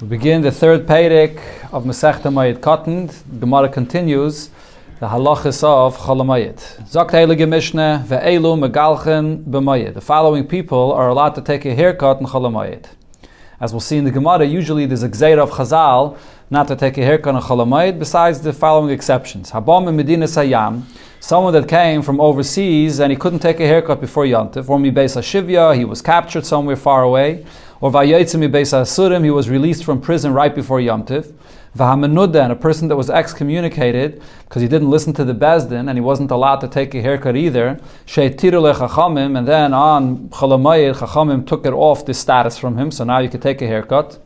We begin the third Perek of Masechta Moed Katan. Gemara continues the halachas of Chol Hamoed. Zakt heilige Mishnah ve'elu megalchen b'moed. The following people are allowed to take a haircut in Chol Hamoed. As we'll see in the Gemara, usually there's a gzeira of Chazal not to take a haircut in Chol Hamoed, besides the following exceptions. Habam in Medina Sayam, someone that came from overseas and he couldn't take a haircut before Yontif, or mi beis hashivya, he was captured somewhere far away, or vayetze mi beis hasurim, he was released from prison right before Yontif, v'hamenuda, and a person that was excommunicated because he didn't listen to the Bezdin and he wasn't allowed to take a haircut either, she'tiru lechachamim, and then on Chol Hamoed, Chachamim took it off this status from him, so now you could take a haircut.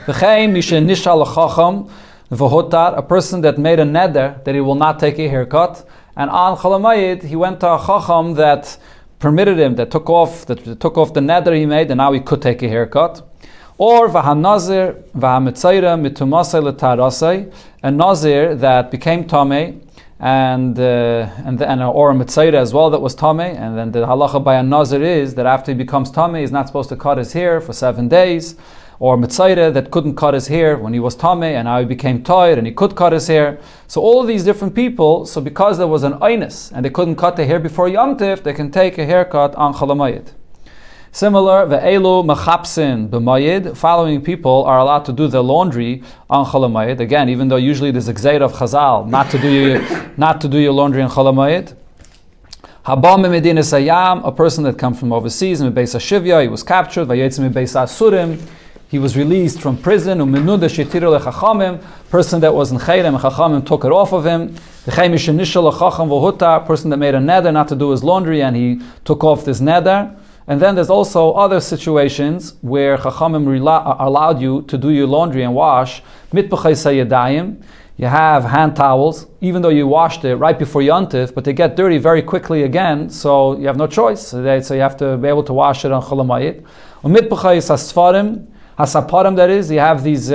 V'chein mishe nishal lechacham v'hotar, a person that made a neder that he will not take a haircut, and on Chol Hamoed he went to a chacham that permitted him, that took off the neder he made, and now he could take a haircut. Or v'hanazir v'hametzaira mitumasei l'tarasei, a nazir that became tamei, and or a metzaira as well that was tamei, and then the halacha by a nazir is that after he becomes tamei, he's not supposed to cut his hair for 7 days. Or Metzaira that couldn't cut his hair when he was tamei, and now he became toir and he could cut his hair. So all of these different people, so because there was an einus and they couldn't cut their hair before Yom Tif, they can take a haircut on Chol Hamoed. Similar, ve'elu mechapsin b'moed, following people are allowed to do their laundry on Chol Hamoed. Again, even though usually there's a gzeira of Chazal not to do your laundry on Chol Hamoed. Habam in Medina Sayam, a person that comes from overseas, mi beis hashivya, he was captured, vayetze mi beis hasurim, he was released from prison. Umenuda shetiru lechachamim, person that was in chayrim, chachamim took it off of him. V'chein mishe nishal lechacham v'huta, person that made a neder not to do his laundry and he took off this neder. And then there's also other situations where chachamim allowed you to do your laundry and wash. Mitbachei sayedayim, you have hand towels, even though you washed it right before Yontif, but they get dirty very quickly again, so you have no choice. So you have to be able to wash it on Chol Hamoed. Mitbachei sasfarim, hasaparim, that is, you have these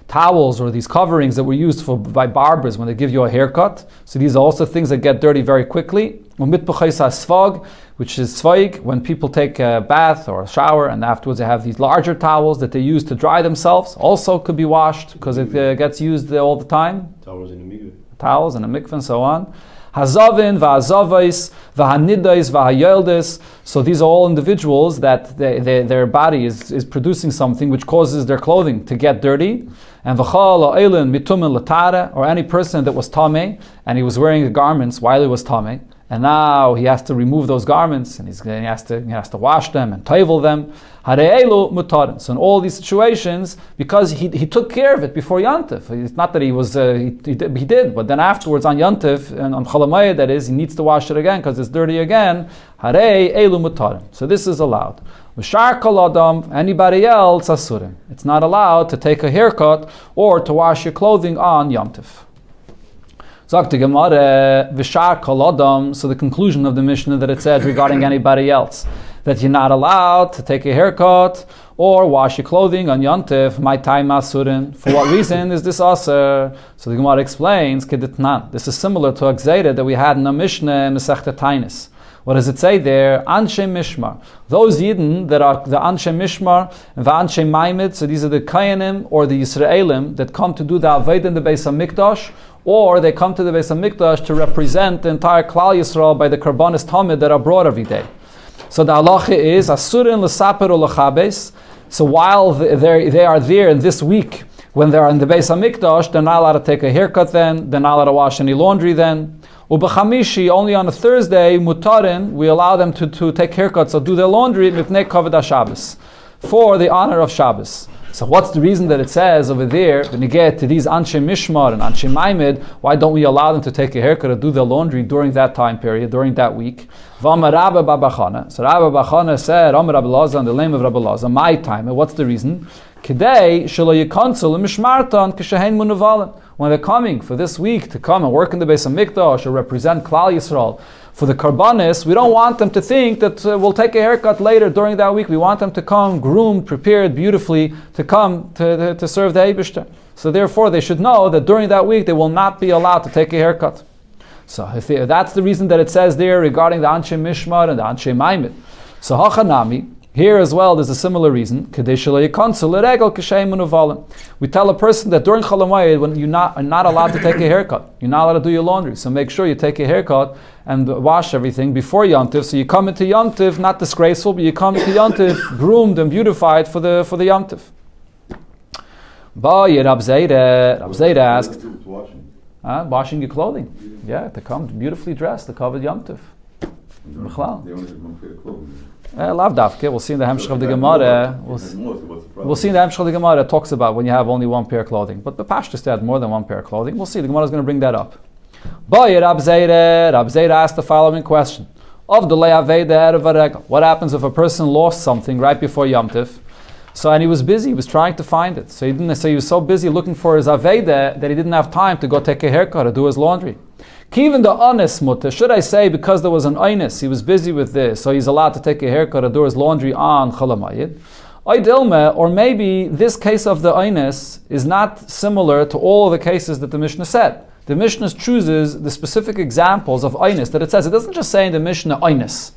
towels or these coverings that were used by barbers when they give you a haircut. So these are also things that get dirty very quickly. Which is tzvaig, when people take a bath or a shower and afterwards they have these larger towels that they use to dry themselves, also could be washed because it gets used all the time. Towels in the mikveh. Towels in a mikveh and so on. Hazavin, v'hazavais, v'hanidais, v'hayeldes. So these are all individuals that their body is producing something which causes their clothing to get dirty. And v'chal ha'elin mitumin l'tara, or any person that was tamei and he was wearing the garments while he was tamei, and now he has to remove those garments and he has to wash them and toivel them. Hare'elu mutarin. So in all these situations, because he took care of it before Yontif, it's not that he did, but then afterwards on Yontif and on Chol Hamoed, that is, he needs to wash it again because it's dirty again. Hare'elu mutarin. So this is allowed. V'shar kol adam, anybody else asurim. It's not allowed to take a haircut or to wash your clothing on Yontif. So the conclusion of the Mishnah that it said regarding anybody else, that you're not allowed to take a haircut or wash your clothing on Yontif, my time asurin. For what reason is this aser? So the Gemara explains, keditnan. This is similar to a gzeira that we had in a Mishnah in Masechta Tainis. What does it say there? Anshe Mishmar. Those Yidden that are the Anshe Mishmar and the Anshe Maimed, so these are the Kayanim or the Yisraelim that come to do the Avodah in the Beis HaMikdash, or they come to the Beis HaMikdash to represent the entire Klal Yisrael by the Karbanis Tamid that are brought every day. So the halacha is Asurin l'saper u'lechabes. So while they are there in this week, when they are in the Beis HaMikdash, they're not allowed to take a haircut then, they're not allowed to wash any laundry then. Ubechamishi, only on a Thursday, mutarin, we allow them to take haircuts or do their laundry mipnei kavod HaShabbos, for the honor of Shabbos. So what's the reason that it says over there, when you get to these Anshe Mishmar and Anshe Maimed, why don't we allow them to take a haircut or do their laundry during that time period, during that week? V'amar Rabba Bachana. So Rabba Bachana said, Amar Rabbi Lazar, in the name of Rabbi Lazar, my time. And what's the reason? Kidei shelo yikansel mishmartan k'shehein munuvalim. When they're coming for this week to come and work in the Beis HaMikdash or represent Klal Yisrael for the Karbanis, we don't want them to think that we'll take a haircut later during that week. We want them to come groomed, prepared beautifully to come to serve the Eibishter. So therefore they should know that during that week they will not be allowed to take a haircut. So if that's the reason that it says there regarding the Anshe Mishmar and the Anshe Maimed. So Hachanami, Here as well, there's a similar reason. We tell a person that during Chol Hamoed, when you're not allowed to take a haircut, you're not allowed to do your laundry. So make sure you take a haircut and wash everything before Yom Tov. So you come into Yom Tov not disgraceful, but you come into Yom Tov groomed and beautified for the Yom Tov. Rab Zayda asked, washing your clothing. Yeah, to come beautifully dressed, to cover Yom Tov. They only have one pair of clothes. Lav Dafke, we'll see in the Hemshech of the Gemara. We'll see in the Hemshech of the Gemara, it talks about when you have only one pair of clothing. But the Pashtus had more than one pair of clothing. We'll see, the Gemara is going to bring that up. Rab Zayda asked the following question. What happens if a person lost something right before Yom Tov? So, and he was busy, he was trying to find it. So he was so busy looking for his Aveda that he didn't have time to go take a haircut or do his laundry. Even the honest mutter, should I say, because there was an oinus, he was busy with this, so he's allowed to take a haircut or do his laundry on Chol Hamoed. Or maybe this case of the oinus is not similar to all of the cases that the Mishnah said. The Mishnah chooses the specific examples of oinus that it says. It doesn't just say in the Mishnah oinus.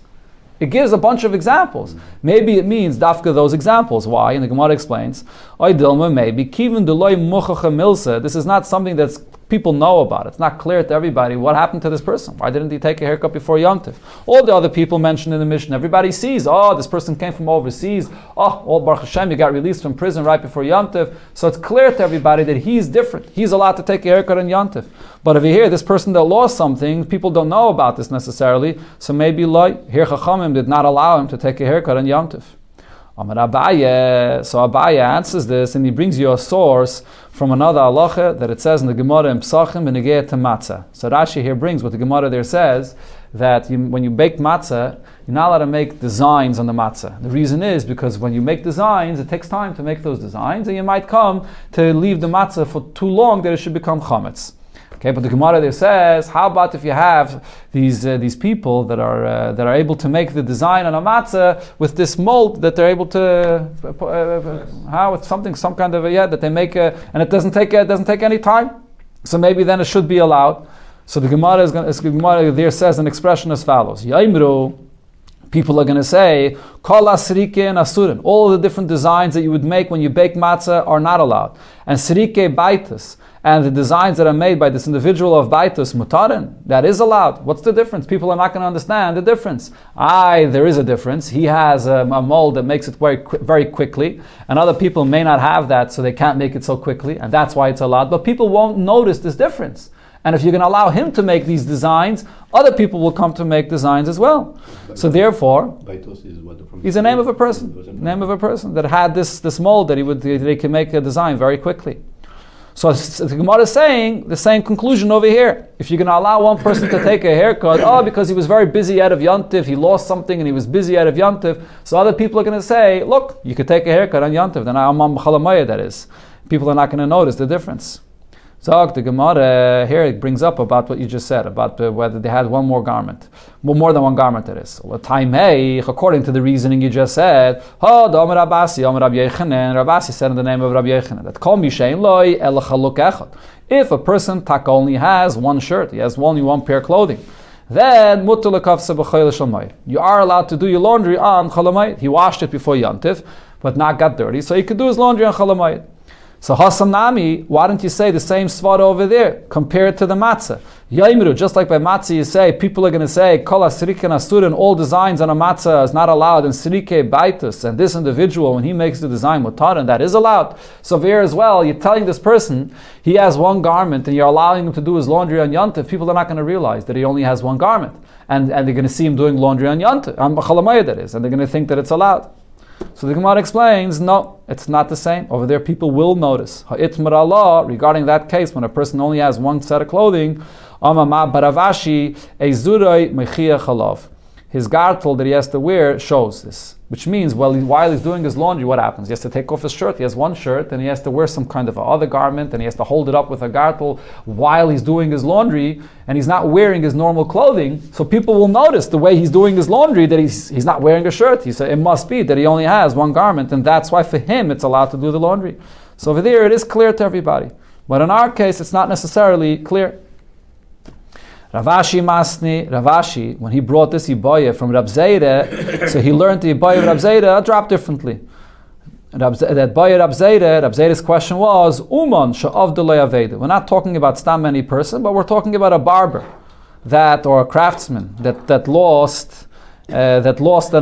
It gives a bunch of examples. Maybe it means dafka those examples. Why? And the Gemara explains. Maybe kivin deloy muchacha milsa. This is not something that's people know about. It's not clear to everybody what happened to this person. Why didn't he take a haircut before Yom Tov? All the other people mentioned in the Mishnah, everybody sees, this person came from overseas. Baruch Hashem, you got released from prison right before Yom Tov. So it's clear to everybody that he's different. He's allowed to take a haircut on Yom Tov. But over here, this person that lost something, people don't know about this necessarily. So maybe here Chachamim did not allow him to take a haircut on Yom Tov. Amar Abaye. So Abaye answers this, and he brings you a source from another halacha that it says in the Gemara in Psachim b'negei to matzah. So Rashi here brings what the Gemara there says, that when you bake matzah, you're not allowed to make designs on the matzah. The reason is because when you make designs, it takes time to make those designs, and you might come to leave the matzah for too long that it should become chametz. Okay, but the Gemara there says, how about if you have these people that are able to make the design on a matzah with this mold that they're able to it's some kind of that they make and it doesn't take any time. So maybe then it should be allowed. So the Gemara there says an expression as follows: Yaimru. People are going to say, Kol asrike and asurin. All the different designs that you would make when you bake matzah are not allowed. And srike baitus. And the designs that are made by this individual of baitus mutarin, that is allowed. What's the difference? People are not going to understand the difference. There is a difference. He has a mold that makes it very quickly, and other people may not have that, so they can't make it so quickly, and that's why it's allowed. But people won't notice this difference. And if you're going to allow him to make these designs, other people will come to make designs as well. So therefore, he's a name of a person. Name of a person that had this mold that they can make a design very quickly. So the Gemara is saying the same conclusion over here. If you're going to allow one person to take a haircut, because he was very busy out of Yom Tov, he lost something and he was busy out of Yom Tov, so other people are going to say, look, you could take a haircut on Yom Tov, then I'm on Chol Hamoed, that is. People are not going to notice the difference. So the Gemara here it brings up about what you just said, about whether they had one more garment. Well, more than one garment it is. According to the reasoning you just said, Rabasi said in the name of Rabbi Yechanan, that if a person only has one shirt, he has only one pair of clothing, then you are allowed to do your laundry on Chol Hamoed. He washed it before Yom Tov, but not got dirty, so he could do his laundry on Chol Hamoed. So Hasam Nami, why don't you say the same svara over there, compared to the matzah? Yaimru, just like by matzah you say, people are going to say, Kol asrike and asurin, all designs on a matzah is not allowed, and srike baitus, and this individual, when he makes the design mutar, and that is allowed. So here as well, you're telling this person, he has one garment, and you're allowing him to do his laundry on Yom Tov, people are not going to realize that he only has one garment. And they're going to see him doing laundry on Yom Tov, on Chol Hamoed that is, and they're going to think that it's allowed. So the Gemara explains, no, it's not the same. Over there, people will notice. Ha'itmar Allah, regarding that case, when a person only has one set of clothing, Amama baravashi ezurai mechia chalav. His gartel that he has to wear shows this. Which means, while he's doing his laundry, what happens? He has to take off his shirt. He has one shirt, and he has to wear some kind of other garment, and he has to hold it up with a gartel while he's doing his laundry, and he's not wearing his normal clothing. So people will notice the way he's doing his laundry that he's not wearing a shirt. He said it must be that he only has one garment, and that's why for him it's allowed to do the laundry. So over there it is clear to everybody. But in our case, it's not necessarily clear. Ravashi Masni, Ravashi, when he brought this Ibaya from Rab Zayda, so he learned the Ibaya of Rab Zayda dropped differently. That Ibaya Rab Zayda's question was, Uman sha'avdalei aveda. We're not talking about stam any person, but we're talking about a barber, or a craftsman that lost an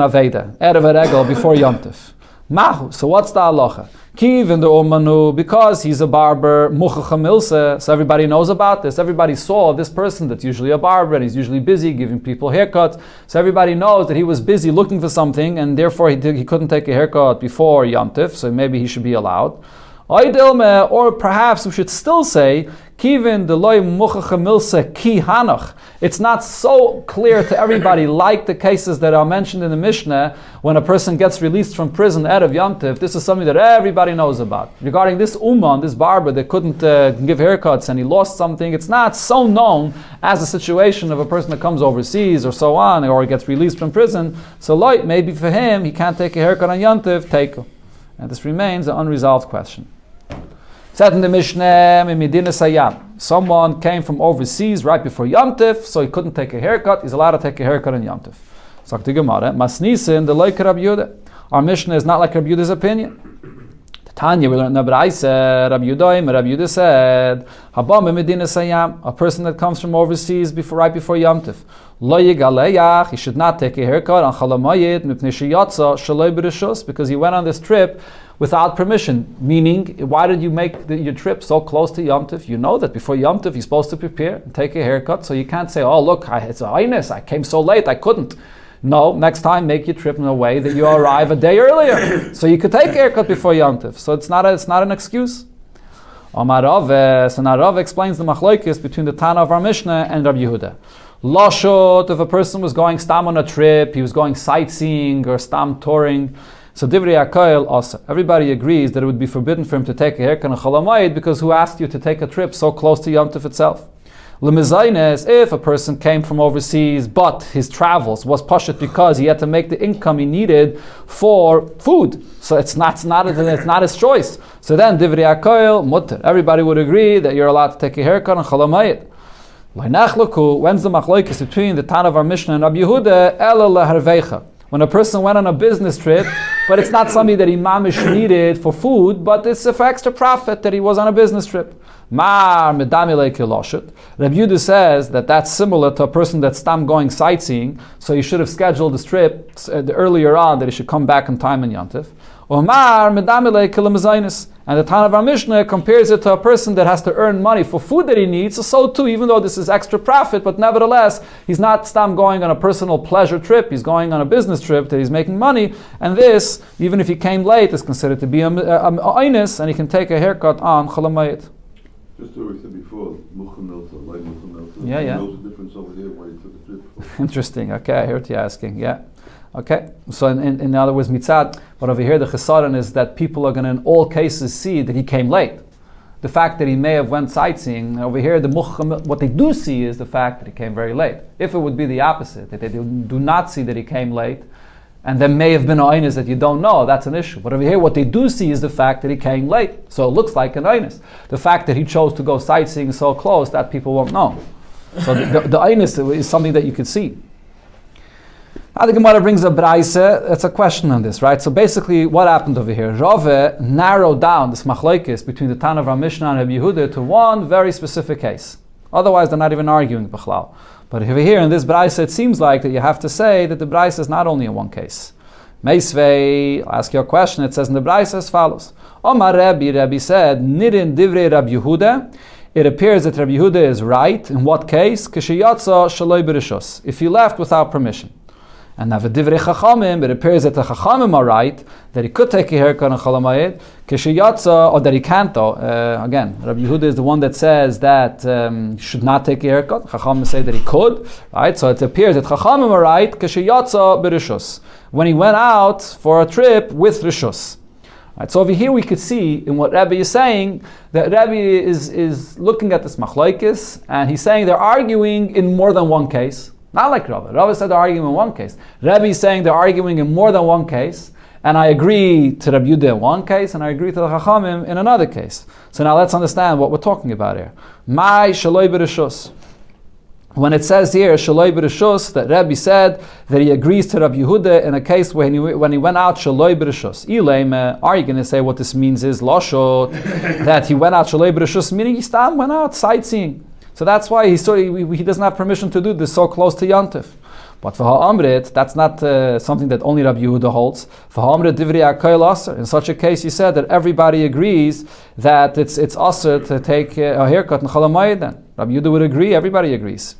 aveda, erev regel before Yom Tov. Mahu. So what's the halacha? Kiv in the Umanu, because he's a barber, muchacha milse, so everybody knows about this. Everybody saw this person that's usually a barber and he's usually busy giving people haircuts. So everybody knows that he was busy looking for something and therefore he couldn't take a haircut before Yom Tov, so maybe he should be allowed. Or perhaps we should still say, Kivin the loy muchacha milse ki hanach. It's not so clear to everybody like the cases that are mentioned in the Mishnah when a person gets released from prison out of Yom Tov. This is something that everybody knows about. Regarding this Uman, this barber that couldn't give haircuts and he lost something, it's not so known as a situation of a person that comes overseas or so on, or gets released from prison. So loy, maybe for him, he can't take a haircut on Yom Tov, take it. And this remains an unresolved question. Said in the Mishnah, Medina Sayam, someone came from overseas right before Yom Tov, so he couldn't take a haircut. He's allowed to take a haircut on Yom Tov. So the Gemara, Masnisin, the like Rabbi Yehuda. Our Mishnah is not like Rabbi Yehuda's opinion. Tanya, we learned in the Braisa, Rabbi Yehuda said, Habam Medina Sayam, a person that comes from overseas right before Yom Tov. Lo yigaleyach, he should not take a haircut on Chalamayit mipnei sheyatza shaloi b'rishus, because he went on this trip without permission. Meaning, why did you make your trip so close to Yom Tov? You know that before Yom Tov you're supposed to prepare and take a haircut, so you can't say, oh look, it's a highness, I came so late, I couldn't. No, next time make your trip in a way that you arrive a day earlier, so you could take a haircut before Yom Tov. So it's not an excuse. Omar Rave, so now Rave explains the machlokes between the Tana of our Mishnah and Rabbi Yehuda. Lashot, if a person was going stam on a trip, he was going sightseeing or stam touring, so Divrei HaKoil also. Everybody agrees that it would be forbidden for him to take a haircut on Chalamayid, because who asked you to take a trip so close to Yom Tov itself? Lemezaynes, if a person came from overseas, but his travels was pashut because he had to make the income he needed for food, so it's not his choice. So then Divrei HaKoil mutter. Everybody would agree that you're allowed to take a haircut on Chalamayid. When's the machlokes between the Tana of our Mishnah and Rabbi Yehuda? Ela leharveicha. When a person went on a business trip, but it's not something that he mamish needed for food, but it's for extra profit that he was on a business trip. Mar medami lekiloshut. Rabbi Yehuda says that that's similar to a person that's stam going sightseeing, so he should have scheduled this trip earlier on, that he should come back in time in Yom Tov. Omar medami lekilamazainis. And the Tana of our Mishnah compares it to a person that has to earn money for food that he needs. So too, even though this is extra profit, but nevertheless, he's not stam going on a personal pleasure trip. He's going on a business trip that he's making money. And this, even if he came late, is considered to be a einus, and he can take a haircut on Chalamayit. Just what we said before, Muchamilta, like Muchamilta. Yeah. Knows the difference over here why he took a trip. Interesting. Okay, I heard you asking. Yeah. Okay, so in other words, mitzad, but over here the chesaron is that people are going to in all cases see that he came late. The fact that he may have went sightseeing, over here what they do see is the fact that he came very late. If it would be the opposite, that they do not see that he came late, and there may have been an einus that you don't know, that's an issue. But over here what they do see is the fact that he came late, so it looks like an einus. The fact that he chose to go sightseeing so close, that people won't know. So the einus is something that you can see. Now the Gemara brings a braise. It's a question on this, right? So basically, what happened over here? Rave narrowed down this machlokes between the Tana of our Mishnah and Rabbi Yehuda to one very specific case. Otherwise, they're not even arguing b'chlal. But over here in this braise, it seems like that you have to say that the braise is not only in one case. Meisvei, I'll ask you a question. It says in the braise as follows: Omar Rabbi said, Nidin divrei Rabbi Yehuda. It appears that Rabbi Yehuda is right. In what case? K'sheyatza shaloi b'rishos. If he left without permission. And now v'divrei chachamim, it appears that the chachamim are right, that he could take a haircut on Chalamayid, k'sheyatza, or that he can't though. Again, Rabbi Yehuda is the one that says that he should not take a haircut. Chachamim say that he could, right? So it appears that chachamim are right, k'sheyatza b'rishus. When he went out for a trip with rishus. Right, so over here we could see in what Rabbi is saying, that Rabbi is looking at this machlokes, and he's saying they're arguing in more than one case. Not like Rava. Rava said they're arguing in one case. Rabbi is saying they're arguing in more than one case, and I agree to Rabbi Yehuda in one case, and I agree to the Chachamim in another case. So now let's understand what we're talking about here. My shaloi b'rishus. when it says here, Shaloi B'Rishus, that Rabbi said that he agrees to Rabbi Yehuda in a case when he went out Shaloi B'Rishus. Ileim, are you going to say what this means is Lashot, that he went out Shaloi B'Rishus, meaning he went out sightseeing. So that's why he doesn't have permission to do this so close to Yantif. But for Ha'amrit, that's not something that only Rabbi Yehuda holds. For Ha'amrit Divrei HaKoil Aser. In such a case, he said that everybody agrees that it's Aser to take a haircut in Chol HaMoed then. Rabbi Yehuda would agree, everybody agrees.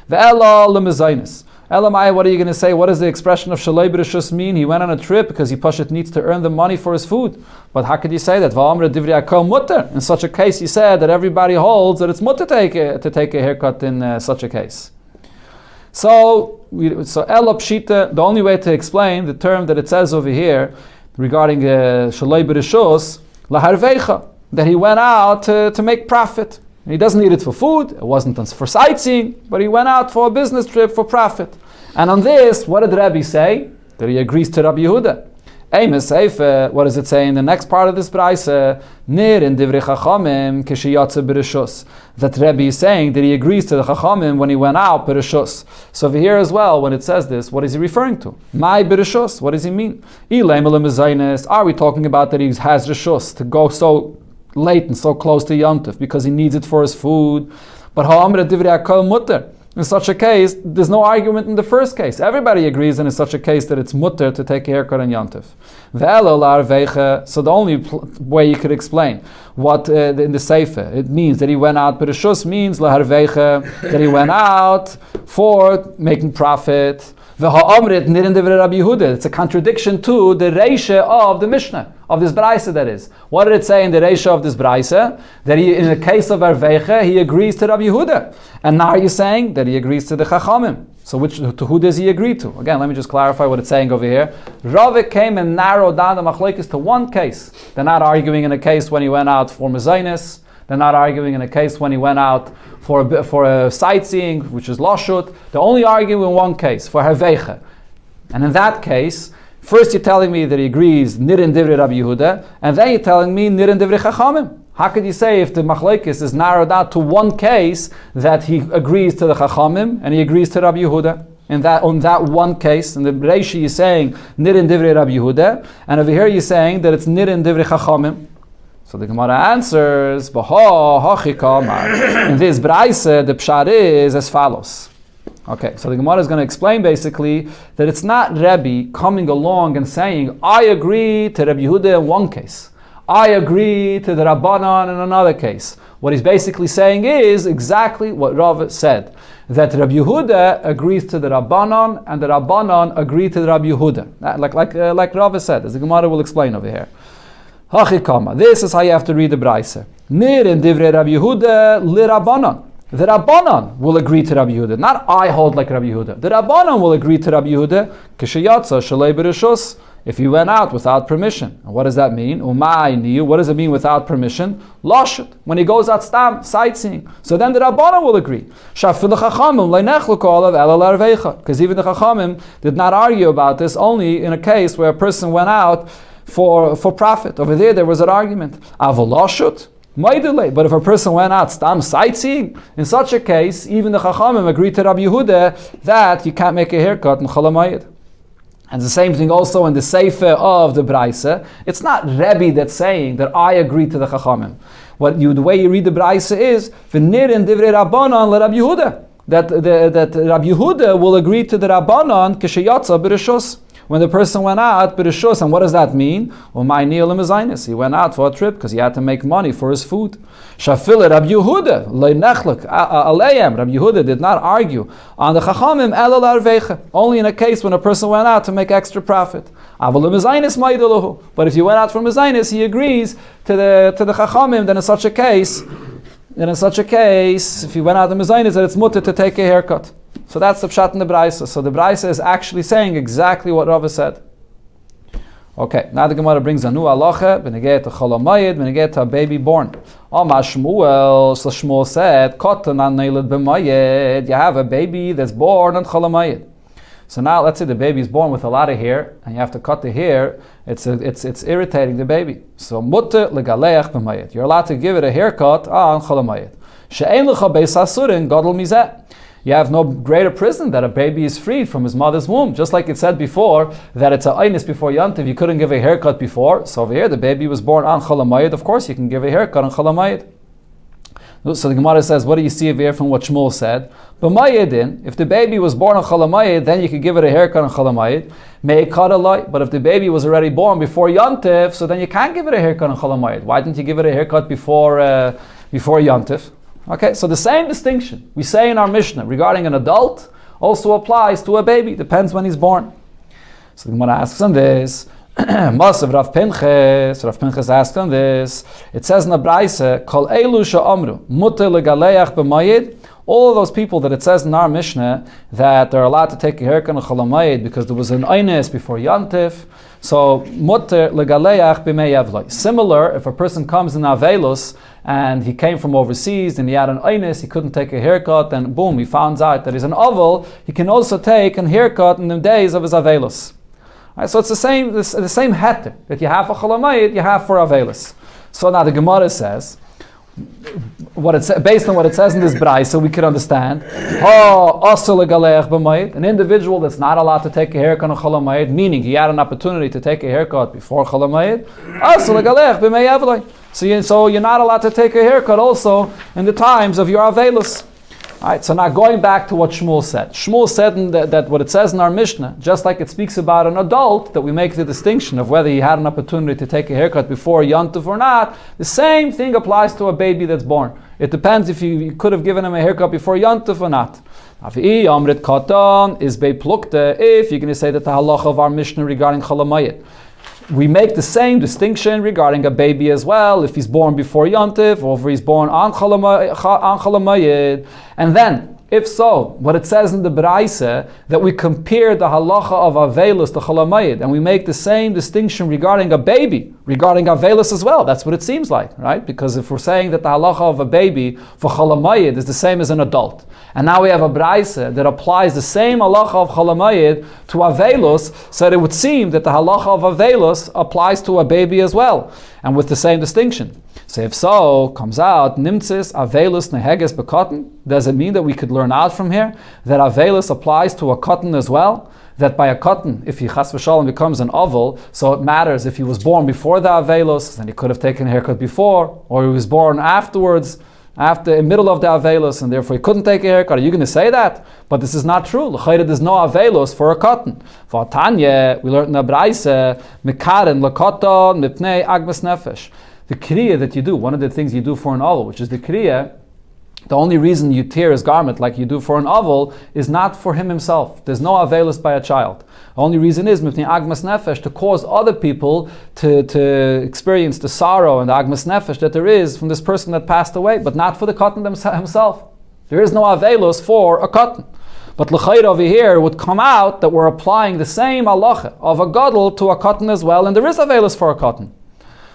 Ve'ela lemezainis. Elamai, what are you going to say? What does the expression of Shaloi B'Rishus mean? He went on a trip because he Pashut needs to earn the money for his food. But how could you say that? Va'amra divrei hakol mutter. In such a case, he said that everybody holds that it's mutter to take a haircut in such a case. So Ela Pshita, the only way to explain the term that it says over here regarding Shaloi B'Rishus, laharveicha, that he went out to make profit. He doesn't need it for food, it wasn't for sightseeing, but he went out for a business trip for profit. And on this, what did Rabbi say? That he agrees to Rabbi Yehuda. What does it say in the next part of this Braise? Nir in Divrei Chachamim k'sheyatze b'rishus. That Rabbi is saying that he agrees to the Chachamim when he went out b'rishus. So over here as well, when it says this, what is he referring to? My b'rishus. What does he mean? Are we talking about that he has rishus to go so late and so close to Yontif because he needs it for his food? But ha'amra divrei hakol mutter. In such a case, there's no argument in the first case. Everybody agrees in such a case that it's mutter to take a haircut on Yontif. So the only way you could explain what in the Sefer, it means that he went out, but Rishus means that he went out for making profit. It's a contradiction to the Reisha of the Mishnah, of this Braise that is. What did it say in the Reisha of this Braise? That he, in the case of Arveicha, he agrees to Rabbi Yehuda. And now you're saying that he agrees to the Chachamim. So to who does he agree to? Again, let me just clarify what it's saying over here. Rava came and narrowed down the machlokes to one case. They're not arguing in a case when he went out for mezainis. They're not arguing in a case when he went out for a sightseeing, which is lashut. They're only arguing in one case, for harveicha. And in that case, first you're telling me that he agrees nirin divrei Rabbi Yehuda, and then you're telling me nirin divrei Chachamim. How could you say if the machlokes is narrowed down to one case that he agrees to the Chachamim and he agrees to Rabbi Yehuda? On that one case, in the Reishi you're saying nirin divrei Rabbi Yehuda, and over here you're saying that it's nirin divrei Chachamim. So the Gemara answers, in this Braise, the Pshat is as follows. Okay, so the Gemara is going to explain basically that it's not Rebbe coming along and saying, I agree to Rabbi Yehuda in one case. I agree to the Rabbanan in another case. What he's basically saying is exactly what Rav said, that Rabbi Yehuda agrees to the Rabbanan and the Rabbanan agree to the Rabbi Yehuda. Like Rav said, as the Gemara will explain over here. This is how you have to read the Braise. Nir in Divrei Rabbi Yehuda li Rabbanan. The Rabbanan will agree to Rabbi Yehuda. Not I hold like Rabbi Yehuda. The Rabbanan will agree to Rabbi Yehuda. K'sheyatza shalei b'rishus. If he went out without permission. And what does that mean? Umay niyu. What does it mean without permission? Lashut. When he goes out stam, sightseeing. So then the Rabbanan will agree. Shafil chachamim leinechlu kolav ela larveicha. Because even the chachamim did not argue about this, only in a case where a person went out for profit. Over there was an argument. Avolashut. But if a person went out stam sightseeing, in such a case, even the Chachamim agreed to Rabbi Yehuda that you can't make a haircut in Chol HaMoed. And the same thing also in the Sefer of the Braise. It's not Rebbe that's saying that I agree to the Chachamim. The way you read the Braise is v'nir in divrei Rabbanan le Rabbi Yehuda. That Rabbi Yehuda will agree to the Rabbanan k'sheyatza b'rishus. When the person went out, b'rishus, and what does that mean? He went out for a trip because he had to make money for his food. Shafil Rabbi Yehuda leinechlek aleim. Rabbi Yehuda did not argue on the Chachamim ela larveicha. Only in a case when a person went out to make extra profit. But if you went out for mezainis, he agrees to the Chachamim. Then in such a case, if you went out to mezainis, that it's mutter to take a haircut. So that's the pshat in the Braise. So the Braise is actually saying exactly what Rava said. Okay, now the Gemara brings a new halacha, b'negei to Chol HaMoed, b'negei to a baby born. Amar Shmuel, so Shmuel said, Katan an-neilad b'moed, you have a baby that's born on Chol HaMoed. So now let's say the baby is born with a lot of hair, and you have to cut the hair, it's irritating the baby. So mutter legaleach b'moed. You're allowed to give it a haircut on Chol HaMoed. She'ein l'cha beis hasurin gadol mizeh. you have no greater prison that a baby is freed from his mother's womb. Just like it said before, that it's a einis before Yantiv, you couldn't give a haircut before. So over here, the baby was born on Chol HaMoed, of course you can give a haircut on Chol HaMoed. So the Gemara says, what do you see over here from what Shmuel said? But Mayedin, if the baby was born on Chol HaMoed, then you could give it a haircut on Chol HaMoed. But if the baby was already born before Yantiv, so then you can't give it a haircut on Chol HaMoed. Why didn't you give it a haircut before Yantiv? Okay, so the same distinction we say in our Mishnah regarding an adult also applies to a baby. Depends when he's born. So the Gemara asks on this. Masav Rav Pinchas asked on this. It says in the Braise, Kol elu she'amru muter legaleach b'mayid. All of those people that it says in our Mishnah that they're allowed to take a haircut on Chol HaMoed because there was an einis before Yantif. So muter legaleach b'mei yavloi. Similar, if a person comes in Avelus and he came from overseas and he had an einis, he couldn't take a haircut, and boom, he found out that he's an oval, he can also take a haircut in the days of his Avelus. Right, so it's the same heter that you have for Chol HaMoed, you have for Avelus. So now the Gemara says, based on what it says in this Braise, so we can understand, an individual that's not allowed to take a haircut on Chol HaMoed, meaning he had an opportunity to take a haircut before Chol HaMoed, so you're not allowed to take a haircut also in the times of your Avelus. Alright, so now going back to what Shmuel said. Shmuel said that what it says in our Mishnah, just like it speaks about an adult, that we make the distinction of whether he had an opportunity to take a haircut before Yantiv or not, the same thing applies to a baby that's born. It depends if you could have given him a haircut before Yantiv or not. Moed Katan is beiplukte, if you're going to say that the halacha of our Mishnah regarding Chol HaMoed. We make the same distinction regarding a baby as well, if he's born before Yantiv or if he's born on Chol HaMoed. And then, if so, what it says in the Braise, that we compare the halacha of Avelus to Chol HaMoed, and we make the same distinction regarding a baby, regarding Avelus as well. That's what it seems like, right? Because if we're saying that the halacha of a baby for Chol HaMoed is the same as an adult, and now we have a Braise that applies the same halacha of Chol HaMoed to Avelus, so it would seem that the halacha of Avelus applies to a baby as well, and with the same distinction. So if so, comes out, Nimtzis Avelus Neheges Bekatan. Does it mean that we could learn out from here that Avelus applies to a cotton as well? That by a cotton, if he chas v'shalom becomes an oval, so it matters if he was born before the Avelus, then he could have taken a haircut before, or he was born afterwards, after in middle of the Avelus, and therefore he couldn't take a haircut. Are you going to say that? But this is not true. L'chayre, there's no Avelus for a cotton. For Tanya, we learned in the Braise, Mekaren l'koton mipnei agmas nefesh. The kriya that you do, one of the things you do for an oval, which is the kriya, the only reason you tear his garment like you do for an oval is not for him himself. There's no avelus by a child. The only reason is mipnei agmas nefesh, to cause other people to experience the sorrow and the agmas nefesh that there is from this person that passed away, but not for the cotton himself. There is no avelus for a cotton. But l'chayr over here would come out that we're applying the same halacha of a gadol to a cotton as well, and there is avelus for a cotton.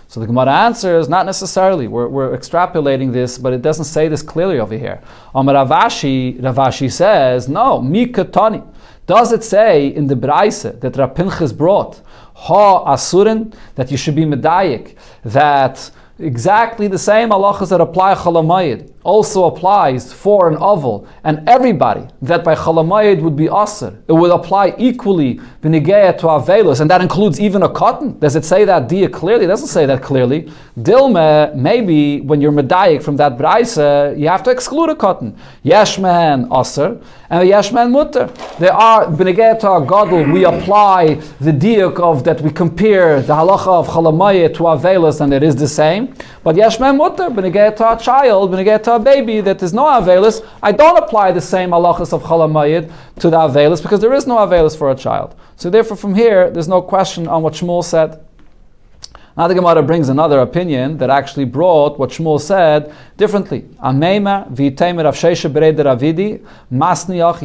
So the Gemara answers, not necessarily. We're extrapolating this, but it doesn't say this clearly over here. Ravashi says, no, mikatani. Does it say in the Braise that Rav Pinchas brought, ha asurin, that you should be medayik, that exactly the same halachas that apply Chol HaMoed also applies for an oval, and everybody that by Chol HaMoed would be asur, it would apply equally b'negeya to avelus, and that includes even a cotton. Does it say that dia clearly? It doesn't say that clearly. Dilma, maybe when you're medayik from that Braise, you have to exclude a cotton. Yeshman asur and Yeshman mutter. There are b'negeya to a gadol, we apply the diuk of that, we compare the halacha of Chol HaMoed to avelus, and it is the same. But Yeshman mutter, b'negeya to a child, b'negeya to a baby that is no avelus, I don't apply the same halachas of Chol HaMoed to the avelus, because there is no avelus for a child. So therefore from here, there's no question on what Shmuel said. Now the Gemara brings another opinion that actually brought what Shmuel said differently.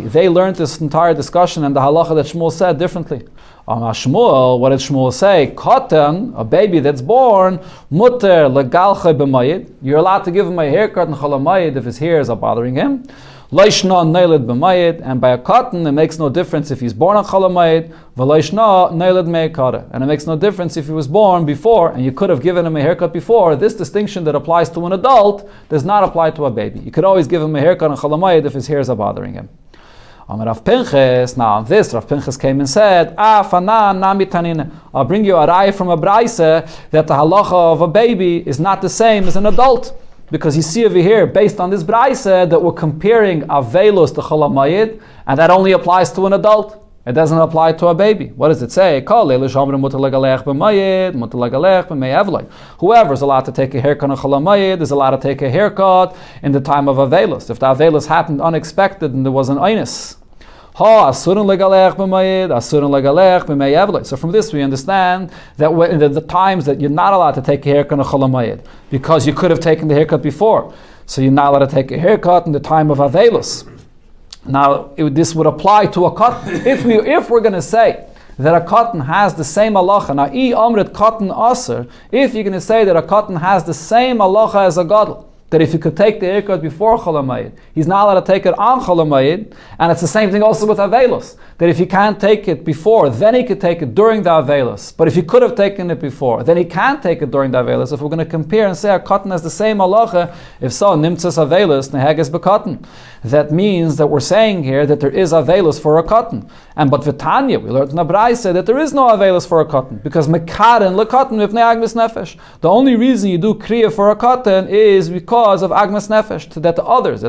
They learned this entire discussion and the halacha that Shmuel said differently. Shmuel, what did Shmuel say? Katan, a baby that's born, muter legalche b'mayid. You're allowed to give him a haircut in Chol HaMoed if his hairs are bothering him. Loishna Nailed B'mayid, and by a katan, it makes no difference if he's born on Chalamayid, V'loishna Nailed Moed Katan, and it makes no difference if he was born before, and you could have given him a haircut before. This distinction that applies to an adult does not apply to a baby. You could always give him a haircut on Chalamayid if his hairs are bothering him. Rav Pinchas, now on this, Rav Pinchas came and said, Fanan nami tanina. I'll bring you a raya from a braise that the halacha of a baby is not the same as an adult. Because you see over here, based on this braise, that we're comparing avelos to chalamayid, and that only applies to an adult. It doesn't apply to a baby. What does it say? Whoever is allowed to take a haircut on chalamayid is allowed to take a haircut in the time of avelos. If the avelos happened unexpected and there was an einus. So from this we understand that in the times that you're not allowed to take a haircut on chalamayid, because you could have taken the haircut before. So you're not allowed to take a haircut in the time of avelos. Now, this would apply to a katan. If we're going to say that a katan has the same halacha, now, amrit katan aser, if you're going to say that a katan has the same halacha as a gadol, that if he could take the haircut before chalamayid, he's not allowed to take it on chalamayid, and it's the same thing also with avelos, that if he can't take it before, then he could take it during the avelos. But if he could have taken it before, then he can't take it during the avelos. If we're going to compare and say a katan has the same halacha, if so, nimtzas avelos neheges bekatan. That means that we're saying here that there is avelos for a katan. But Vitanya, we learned in the Braise that there is no avelos for a katan, because mekaden lekatan mipnei agmas nefesh. The only reason you do kriya for a katan is because of agmas nefesh, that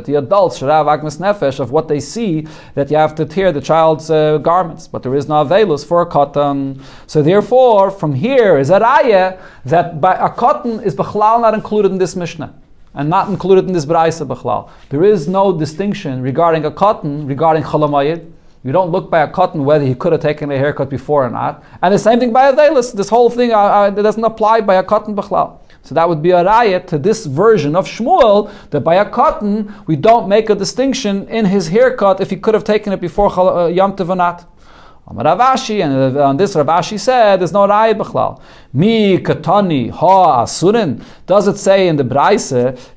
the adults should have agmas nefesh of what they see, that you have to tear the child's garments. But there is no avelos for a katan. So therefore, from here is a raya that by a katan is b'chlal not included in this Mishnah, and not included in this Braise b'chlal. There is no distinction regarding a katan, regarding chalamayid. You don't look by a katan whether he could have taken a haircut before or not. And the same thing by a veilus. This whole thing doesn't apply by a katan b'chlal. So that would be a raya to this version of Shmuel, that by a katan we don't make a distinction in his haircut if he could have taken it before Yom Tov or not. Rav Ashi, and on this Rav Ashi said, there's no raya b'chlal. Mi katani ha asurin. Does it say in the Braise,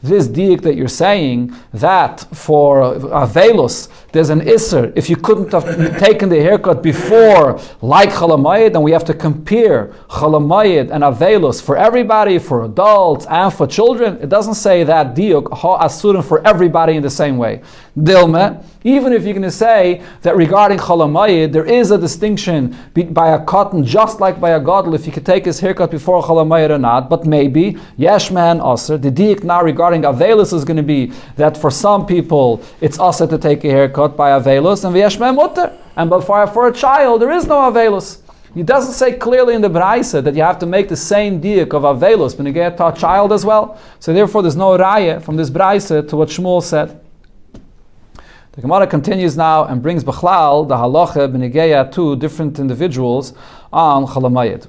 this diik that you're saying, that for avelos there's an isser, if you couldn't have taken the haircut before, like chalamayid, and we have to compare chalamayid and avelos for everybody, for adults and for children? It doesn't say that diuk ha asurin for everybody in the same way. Dilma, even if you're going to say that regarding chalamayid there is a distinction by a katan, just like by a gadol, if you could take his haircut before chalamayid or not, but maybe yesh man aser. The diik now regarding avelos is going to be that for some people it's aser to take a haircut by avelos, and yesh man mutter, and but for a child there is no avelos. It doesn't say clearly in the Braise that you have to make the same diuk of avelos when you get to a child as well. So therefore there's no raya from this Braise to what Shmuel said. The Gemara continues now and brings Bechlal, the halacha b'negeya to different individuals on chalamayid.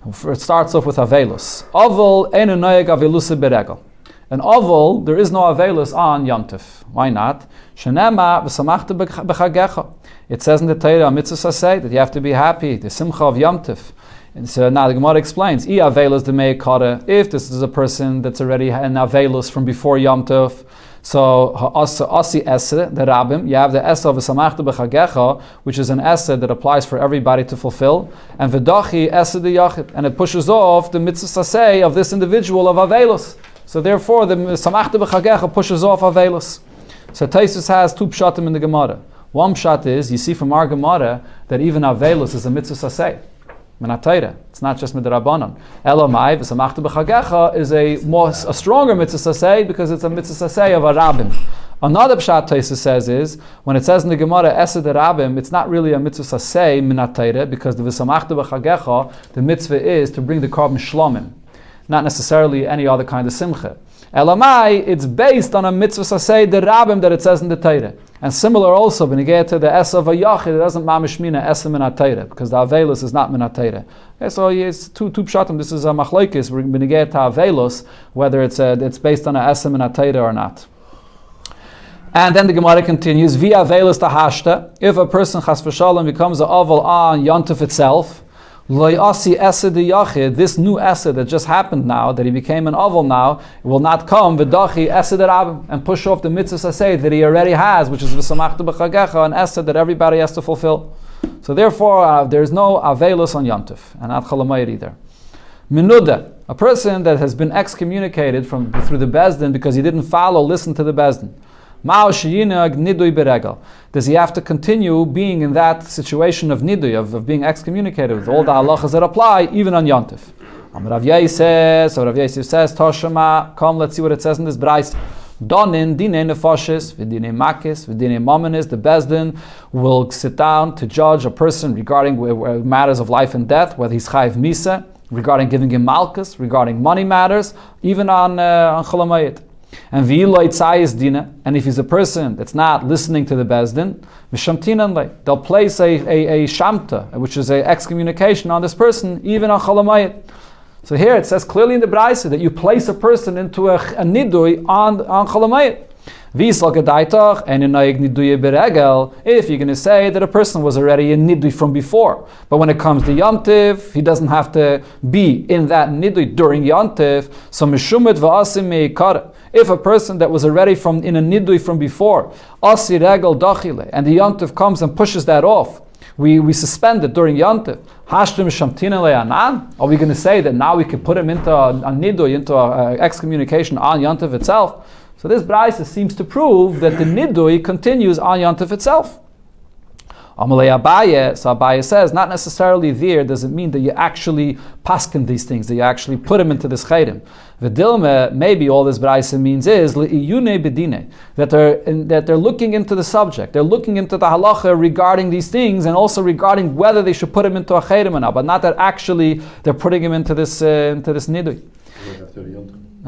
It starts off with avelos. Oval enu noyeg avelusa beregel. An oval, there is no avelos on Yom Tov. Why not? Shenema v'samachta b'chagecha. It says in the Torah, mitzvah say that you have to be happy, the simcha of Yom Tov. And so now the Gemara explains, I avelos the Moed Katan. If this is a person that's already an avelos from before Yom Tov, so asi esse, the rabbim, you have the esse of v'samachta b'chagecha, which is an esse that applies for everybody to fulfill, and v'dachi esse the yachid, and it pushes off the mitzvah say of this individual of avelos. So therefore, the samachta b'chagecha pushes off avelos. So Taisus has two pshatim in the Gemara. One pshat is, you see from our Gemara, that even avelos is a mitzvah say. It's not just midrabanan. Elamai v'samachta b'chagecha is a stronger mitzvah say, because it's a mitzvah say of a rabbim. Another pshat Taisus says is, when it says in the Gemara esed rabbim, it's not really a mitzvah say minatayre, because the v'samachta b'chagecha, the mitzvah is to bring the korban shlomim, not necessarily any other kind of simcha. Elamai, it's based on a mitzvah say the rabbim that it says in the Torah. And similar also when you get to the es of a yachid, it doesn't mamish mina es minat Torah, because the avelos is not minat Torah. Okay, so it's two pshatim. This is a machlokes when you get to avelos, whether it's based on a es minat Torah or not. And then the Gemara continues, via avelos tahashta. If a person chas v'shalom becomes an oval on Yom Tov itself, Lo yasi esed yachid, this new esed that just happened now, that he became an aval now, will not come v'dachi esed rabim, and push off the mitzvah asay that he already has, which is v'samachta b'chagecha, an esed that everybody has to fulfill. So therefore, there is no avelus on Yom Tov, and not Cholamayit either. Menuda, a person that has been excommunicated through the Bezdin because he didn't listen to the Bezdin. Does he have to continue being in that situation of nidui, of being excommunicated with all the halachas that apply, even on Yom Tov? Rav Yosef says, Toshama, come, let's see what it says in this Brais. Donin, dinei nefashis, v'dinei makis, v'dinei mominis, the Bezdin will sit down to judge a person regarding matters of life and death, whether he's chayiv misa, regarding giving him malchus, regarding money matters, even on Cholamayit. And and if he's a person that's not listening to the Bezdin, they'll place a shamta, which is an excommunication on this person, even on Cholamayit. So here it says clearly in the Braisa that you place a person into a nidui on Cholamayit. If you're going to say that a person was already in nidui from before, but when it comes to Yom Tov, he doesn't have to be in that nidui during Yom Tov, so mishumet v'asim meikara. If a person that was already in a nidui from before, asi regel dachile, and the Yom Tov comes and pushes that off, we suspend it during Yom Tov. Hashlim shamtina le'anan. Are we going to say that now we can put him into a nidui, into a excommunication on Yom Tov itself? So this Braisa seems to prove that the nidui continues on Yom Tov itself. Amalei Abaye, so Abaye says, not necessarily there does it mean that you actually paskin these things, that you actually put them into this chayrim. V'dilme, maybe all this Braisa means is li'iyune bedine, that they're looking into the subject, they're looking into the halacha regarding these things, and also regarding whether they should put him into a chayrim or not, but not that actually they're putting him into this nidui.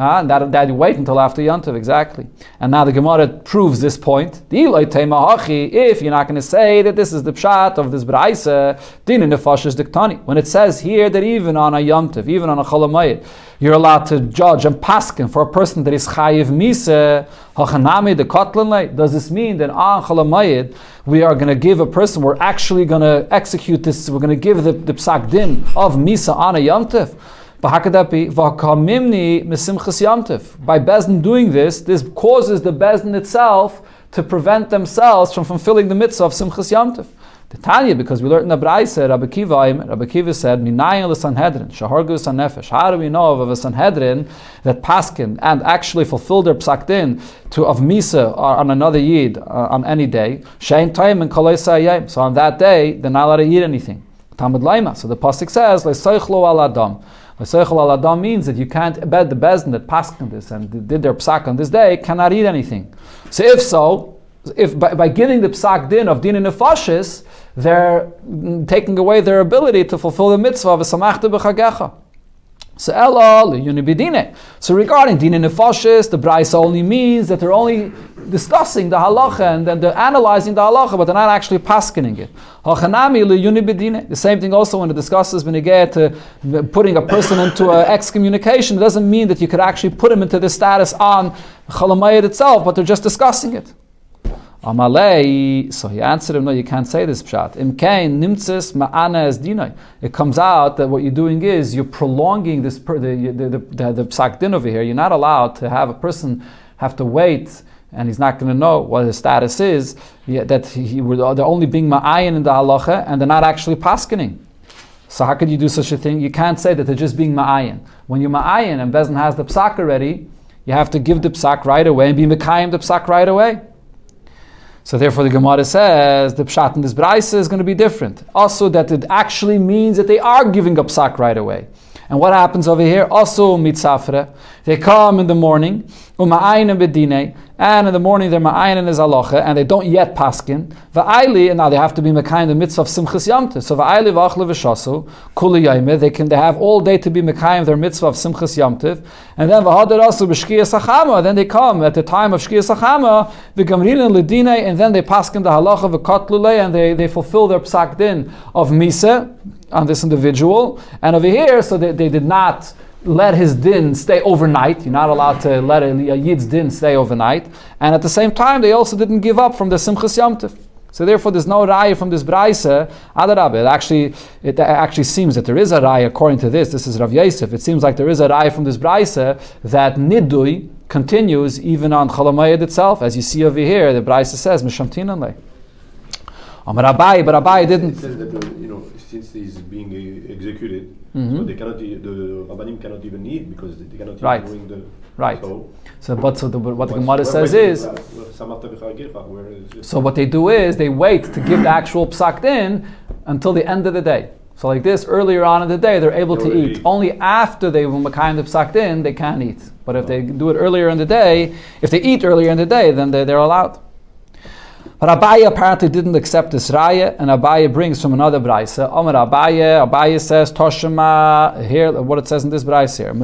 And that you wait until after Yom Tov, exactly. And now the Gemara proves this point. If you're not going to say that this is the pshat of this Braisa, when it says here that even on a Yom Tov, even on a Cholamayit, you're allowed to judge and paskin for a person that is chayiv misa, hachanami the kotlan. Does this mean that on Cholamayit we are going to give a person, we're actually going to execute this, we're going to give the psak din of misa on a Yom Tov? By Bezdin doing this causes the Bezdin itself to prevent themselves from fulfilling the mitzvah of Simchas Yom Tov. The Tanya, because we learned in the Braisa, Rabbi Kiva said, Minayin l'Sanhedrin, shahargu sanefesh. How do we know of a Sanhedrin that paskin and actually fulfill their psak din of Misa on another Yid on any day? Shein Taim and Kolei Sayayim. So on that day, they're not allowed to eat anything. Tamid Laima. So the pasuk says, Le'soichlo al adam. Le'soichlo al adam means that you can't abed the Bezdin that paskin this and did their psak on this day cannot eat anything. So if by giving the psak din of din and nefashis, they're taking away their ability to fulfill the mitzvah of a samachta b'chagecha. So regarding din and nefashis, the Braisa only means that they're only discussing the halacha and then they're analyzing the halacha, but they're not actually paskening it. The same thing also when it discusses benegeh to putting a person into an excommunication. It doesn't mean that you could actually put him into the status on Cholamayit itself, but they're just discussing it. Amalei, so he answered him, no, you can't say this pshat. Imkain nimtzis ma'ana es dinai. It comes out that what you're doing is you're prolonging this the psak din over here. You're not allowed to have a person have to wait, and he's not going to know what his status is. They're only being ma'ayin in the halacha, and they're not actually paskening. So how could you do such a thing? You can't say that they're just being ma'ayin. When you're ma'ayin and Bezdin has the psak already, you have to give the psak right away and be mekayim the psak right away. So therefore the Gemara says the pshat in this Braisa is going to be different. Also that it actually means that they are giving up psak right away. And what happens over here? Also mitzafre. They come in the morning, uma'ayin bedine, and in the morning they're ma'ayin in his halacha, and they don't yet paskin. Va'ayli, and now they have to be mekayim the mitzvah of simchas yom tov. So va'ayli v'achle v'shasu kuli yaimeh. They have all day to be mekayim their mitzvah of simchas yom tov, and then v'hadar asu b'shkiyas achama. Then they come at the time of shkiyas achama v'gamrin ledine, and then they paskin the halacha v'katlulei, and they fulfill their psak din of misa on this individual. And over here, so they did not let his din stay overnight. You're not allowed to let a yid's din stay overnight. And at the same time, they also didn't give up from the simchas yom tov. So therefore, there's no raya from this brayse. Adarabah. It actually seems that there is a raya according to this. This is Rav Yosef. It seems like there is a raya from this brayse that nidui continues even on Chol HaMoed itself, as you see over here. The brayse says mishamtinan le. But Abaye didn't. It says that since he's being executed, so they cannot. The Rabbanim cannot even eat because they cannot even bring the. Right. So what the Gemara says is. So what they do is they wait to give the actual psak din until the end of the day. So like this, earlier on in the day, they're able to eat. Only after they will kind of psak din, they can't eat. But if they do it earlier in the day, if they eat earlier in the day, then they're allowed. But Abaye apparently didn't accept this raya, and Abaye brings from another brayse. Omer Abaye says, Toshima, here, what it says in this brayse here.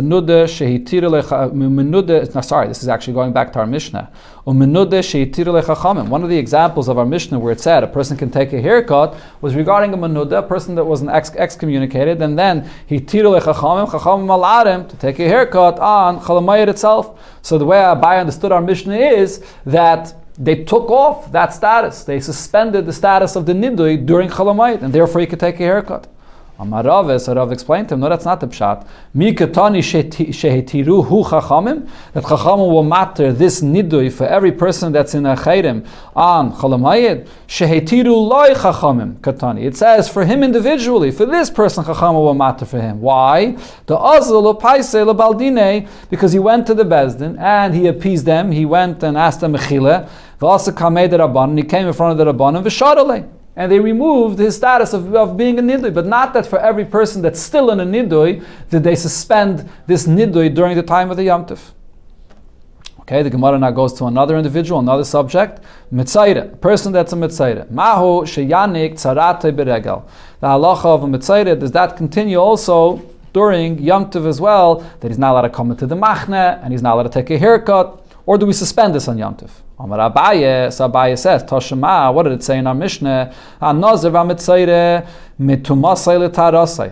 This is actually going back to our Mishnah. One of the examples of our Mishnah where it said a person can take a haircut was regarding a menuda, a person that wasn't excommunicated, and then he tiru lechachamim allowed him to take a haircut on Chol HaMoed itself. So the way Abaye understood our Mishnah is that they took off that status. They suspended the status of the nidui during Chol HaMoed, and therefore he could take a haircut. Amar Rav, so Rav explained to him, no, that's not the pshat. Mi katani shehetiru hu chachamim, that chachamim will matter this nidui for every person that's in a chayrim on Chol HaMoed. Shehetiru loy chachamim katani. It says for him individually, for this person chachamim will matter for him. Why? The azul paise lebaldine, because he went to the bezdin and he appeased them. He went and asked them mechila. V'asa kamei the rabbanon. He came in front of the rabbanon v'shadalei. And they removed his status of being a nidui, but not that for every person that's still in a nidui did they suspend this nidui during the time of the Yom Tov. Okay, the Gemara now goes to another individual, another subject, mitzayre, a person that's a mitzayre. Mahu sheyanik tzarate beregel. The halacha of a mitzayre, does that continue also during Yom Tov as well, that he's not allowed to come into the machne and he's not allowed to take a haircut, or do we suspend this on Yom Tov? Amar Abaye, so Abaye says, Toshima, what did it say in our Mishnah?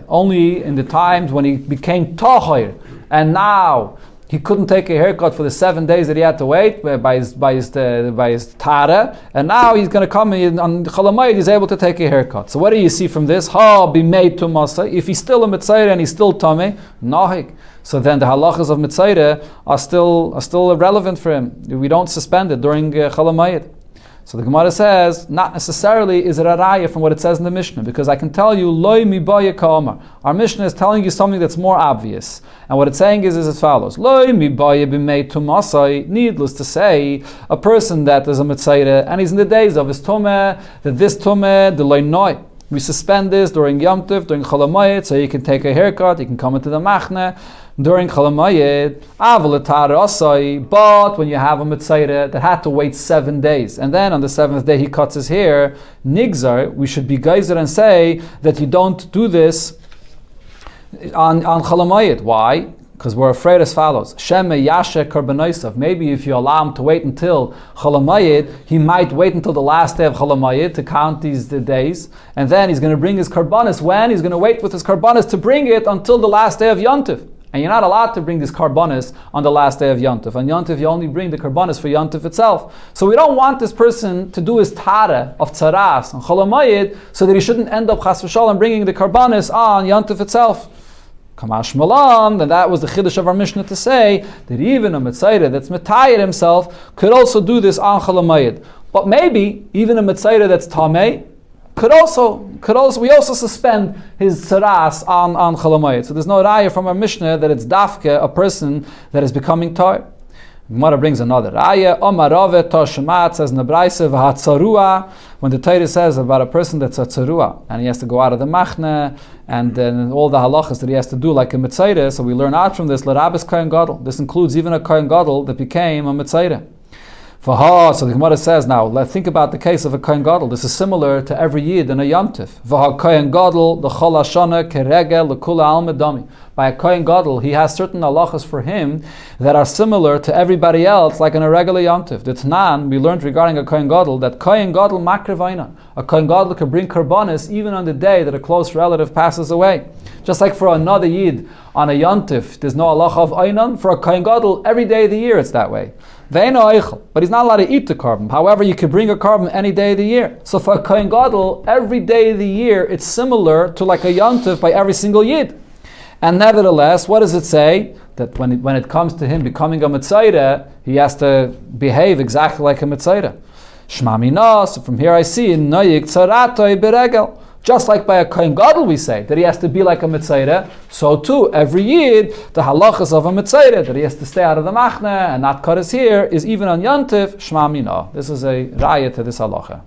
Only in the times when he became tahir, and now he couldn't take a haircut for the 7 days that he had to wait by his tara, and now he's going to come in on Chol HaMoed, he's able to take a haircut. So what do you see from this? Be made to Masai. If he's still a mitzayre and he's still tamei, nahik. So then the halachas of mitzayre are still relevant for him. We don't suspend it during Chol HaMoed. So the Gemara says, not necessarily is it a raya from what it says in the Mishnah, because I can tell you, loy mibaya ka'amar. Our Mishnah is telling you something that's more obvious. And what it's saying is as follows. Loy mibaya b'mei tumasai, needless to say, a person that is a mitzayre, and he's in the days of his tumeh, that this tumeh, the loy noi. We suspend this during Yom Tov, during Chol HaMoed, so you can take a haircut, you can come into the machne during Chol HaMoed. But when you have a mitzayre that had to wait 7 days, and then on the 7th day he cuts his hair, nigzar, we should be geyser and say that you don't do this on Chol HaMoed. Why? Because we're afraid as follows. Sheme yashe karbanaisav. Maybe if you allow him to wait until Chol HaMoed, he might wait until the last day of Chol HaMoed to count these days, and then he's going to bring his karbanis. When? He's going to wait with his karbanis to bring it until the last day of Yom Tov. And you're not allowed to bring these karbanis on the last day of Yom Tov. On Yom Tov, you only bring the karbanis for Yom Tov itself. So we don't want this person to do his tara of tzaras on Chol HaMoed, so that he shouldn't end up chas v'shalom bringing the karbanis on Yom Tov itself. Kamash Malan, then that was the chiddush of our Mishnah to say that even a mitzayre that's mitayed himself could also do this on Chol HaMoed. But maybe even a mitzayre that's tamei we also suspend his tzaras on Chol HaMoed. So there's no raya from our Mishnah that it's dafke, a person that is becoming tar. Gemara brings another raya. Omar Rave Toshmat says in the Braise v'hatzarua, when the Torah says about a person that's a tzarua and he has to go out of the machne, and then all the halachas that he has to do like a mitzayre. So we learn out from this l'rabis kohen gadol. This includes even a kohen gadol that became a mitzayre. So the Gemara says now, let's think about the case of a kohen gadol. This is similar to every yid in a Yom Tov. Kohen gadol the chol hashana keregel l'kula al medami. by a Kohen Gadol, he has certain halachas for him that are similar to everybody else, like in a regular Yom Tov. The Tanan, we learned regarding a Kohen Gadol, that Kohen Gadol makriv einan. A Kohen Gadol can bring karbanis even on the day that a close relative passes away. Just like for another Yid on a Yom Tov, there's no halacha of einan. For a Kohen Gadol, every day of the year it's that way. But he's not allowed to eat the carbon. However, you can bring a carbon any day of the year. So for a Kohen Gadol, every day of the year, it's similar to like a Yom Tov by every single Yid. And nevertheless, what does it say? That when it comes to him becoming a Mitzayre, he has to behave exactly like a Mitzayre. Shma mina, so from here I see, Noyik tzaratoi beregel. Just like by a Kohen Gadol we say that he has to be like a Mitzayre, so too every Yid, the halachas of a Mitzayre, that he has to stay out of the machne and not cut his hair, is even on Yom Tov, Shma mina. This is a raya to this halacha.